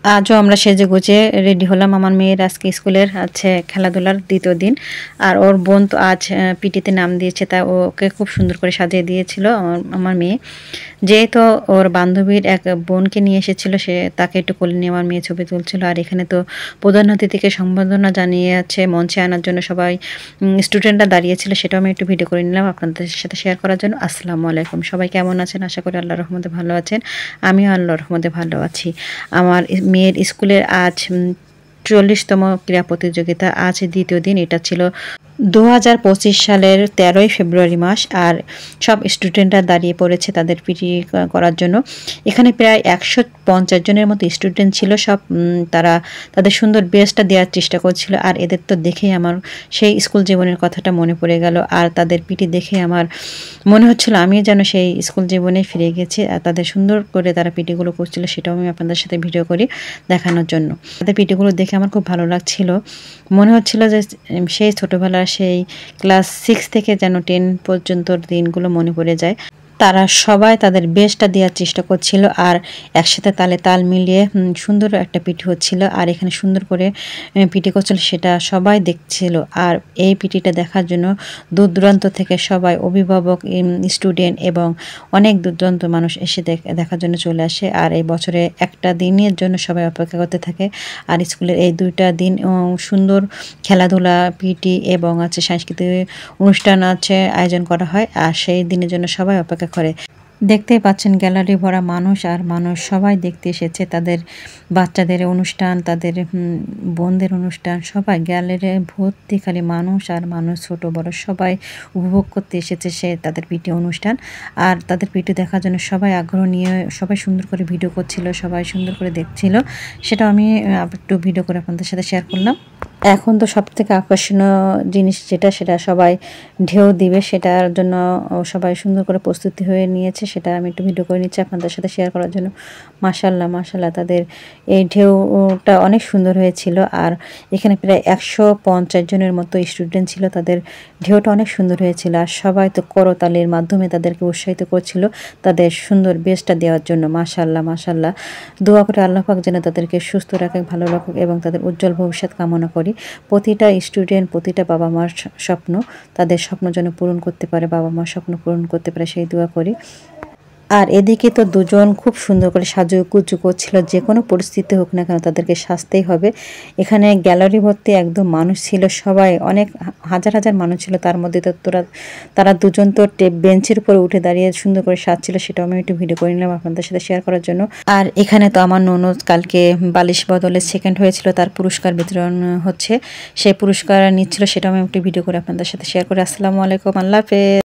আজও আমরা সেজেগুজে রেডি হলাম। আমার মেয়ের আজকে স্কুলের আছে খেলাধুলার দ্বিতীয় দিন। আর ওর বোন তো আজ পিটিতে নাম দিয়েছে, তাই ওকে খুব সুন্দর করে সাজিয়ে দিয়েছিল আমার মেয়ে। যেহেতু ওর বান্ধবীর এক বোনকে নিয়ে এসেছিল, সে তাকে একটু কোলে নিয়ে আমার মেয়ে ছবি তুলছিল। আর এখানে তো প্রধান অতিথিকে সম্বোধনা জানিয়ে আছে মঞ্চে আনার জন্য সবাই স্টুডেন্টরা দাঁড়িয়েছিল, সেটাও আমি একটু ভিডিও করে নিলাম আপনাদের সাথে শেয়ার করার জন্য। আসসালামু আলাইকুম, সবাই কেমন আছেন? আশা করি আল্লাহর রহমতে ভালো আছেন। আমিও আল্লাহর রহমতে ভালো আছি। আমার মেয়ের স্কুলের আজ 40তম ক্রীড়া প্রতিযোগিতা, আজ দ্বিতীয় দিন। এটা ছিল 2025 সালের 13ই ফেব্রুয়ারি মাস। আর সব স্টুডেন্টরা দাঁড়িয়ে পড়েছে তাদের পিটি করার জন্য। এখানে প্রায় 150 জনের মতো স্টুডেন্ট ছিল। সব তারা তাদের সুন্দর বেস্টটা দেওয়ার চেষ্টা করছিল। আর এদের তো দেখেই আমার সেই স্কুল জীবনের কথাটা মনে পড়ে গেল। আর তাদের পিটি দেখে আমার মনে হচ্ছিল আমি যেন সেই স্কুল জীবনে ফিরে গেছি। আর তাদের সুন্দর করে তারা পিটিগুলো করছিল, সেটাও আমি আপনাদের সাথে ভিডিও করি দেখানোর জন্য। তাদের পিটিগুলো দেখে আমার খুব ভালো লাগছিল। মনে হচ্ছিল যে সেই ছোটোবেলার সেই ক্লাস 6 থেকে যেন 10 পর্যন্ত দিনগুলো মনে পড়ে যায়। তারা সবাই তাদের বেস্টটা দেওয়ার চেষ্টা করছিল আর একসাথে তালে তাল মিলিয়ে সুন্দর একটা পিটি হচ্ছিল। আর এখানে সুন্দর করে পিটি করছিল, সেটা সবাই দেখছিল। আর এই পিটিটা দেখার জন্য দূর দূরান্ত থেকে সবাই অভিভাবক, স্টুডেন্ট এবং অনেক দূর দূরান্ত মানুষ এসে দেখার জন্য চলে আসে। আর এই বছরে একটা দিনের জন্য সবাই অপেক্ষা করতে থাকে। আর স্কুলের এই 2টা দিন সুন্দর খেলাধুলা, পিটি এবং আছে সাংস্কৃতিক অনুষ্ঠান আছে আয়োজন করা হয়। আর সেই দিনের জন্য সবাই অপেক্ষা করে। দেখতেই পাচ্ছেন গ্যালারি ভরা মানুষ, আর মানুষ সবাই দেখতে এসেছে তাদের বাচ্চাদের অনুষ্ঠান, তাদের বোনদের অনুষ্ঠান। সবাই গ্যালারি ভর্তি খালি মানুষ আর মানুষ, ছোট বড় সবাই উপভোগ করতে এসেছে সে তাদের পিটি অনুষ্ঠান। আর তাদের পিটি দেখার জন্য সবাই আগ্রহ নিয়ে সবাই সুন্দর করে ভিডিও করছিল, সবাই সুন্দর করে দেখছিল। সেটা আমি একটু ভিডিও করে আপনাদের সাথে শেয়ার করলাম। এখন তো সব থেকে আকর্ষণীয় জিনিস সেটা সবাই ঢেউ দিবে, সেটার জন্য সবাই সুন্দর করে প্রস্তুতি হয়ে নিয়েছে। সেটা আমি একটু ভিডিও করে নিচ্ছি আপনাদের সাথে শেয়ার করার জন্য। মাশাল্লাহ মাশাল্লাহ, তাদের এই ঢেউটা অনেক সুন্দর হয়েছিল। আর এখানে প্রায় 150 জনের মতো স্টুডেন্ট ছিল, তাদের ঢেউটা অনেক সুন্দর হয়েছিল। আর সবাই তো করতালির মাধ্যমে তাদেরকে উৎসাহিত করছিল তাদের সুন্দর বেস্টটা দেওয়ার জন্য। মাশাল্লাহ মাশাল্লাহ, দোয়া করে আল্লাহ পাক যেন তাদেরকে সুস্থ রাখুক, ভালো রাখুক এবং তাদের উজ্জ্বল ভবিষ্যৎ কামনা করি। প্রতিটা স্টুডেন্ট, প্রতিটা বাবা মার স্বপ্ন, তাদের স্বপ্ন যেন পূরণ করতে পারে, বাবা মার স্বপ্ন পূরণ করতে পারে, সেই দোয়া করি। আর এদিকে তো দুজন খুব সুন্দর করে সাজুগুজু করছিল, যে কোনো পরিস্থিতি হোক না কেন তাদেরকে সাজতেই হবে। এখানে গ্যালারি ভর্তি একদম মানুষ ছিল, সবাই অনেক হাজার হাজার মানুষ ছিল। তার মধ্যে তো তারা দুজন তো বেঞ্চের উপরে উঠে দাঁড়িয়ে সুন্দর করে সাজছিল, সেটাও আমি একটু ভিডিও করে নিলাম আপনাদের সাথে শেয়ার করার জন্য। আর এখানে তো আমার ননদ কালকে বালিশ বদলে সেকেন্ড হয়েছিল, তার পুরস্কার বিতরণ হচ্ছে, সেই পুরস্কার নিচ্ছিল, সেটাও আমি একটু ভিডিও করে আপনাদের সাথে শেয়ার করি। আসসালামু আলাইকুম, আল্লাহ হাফেজ।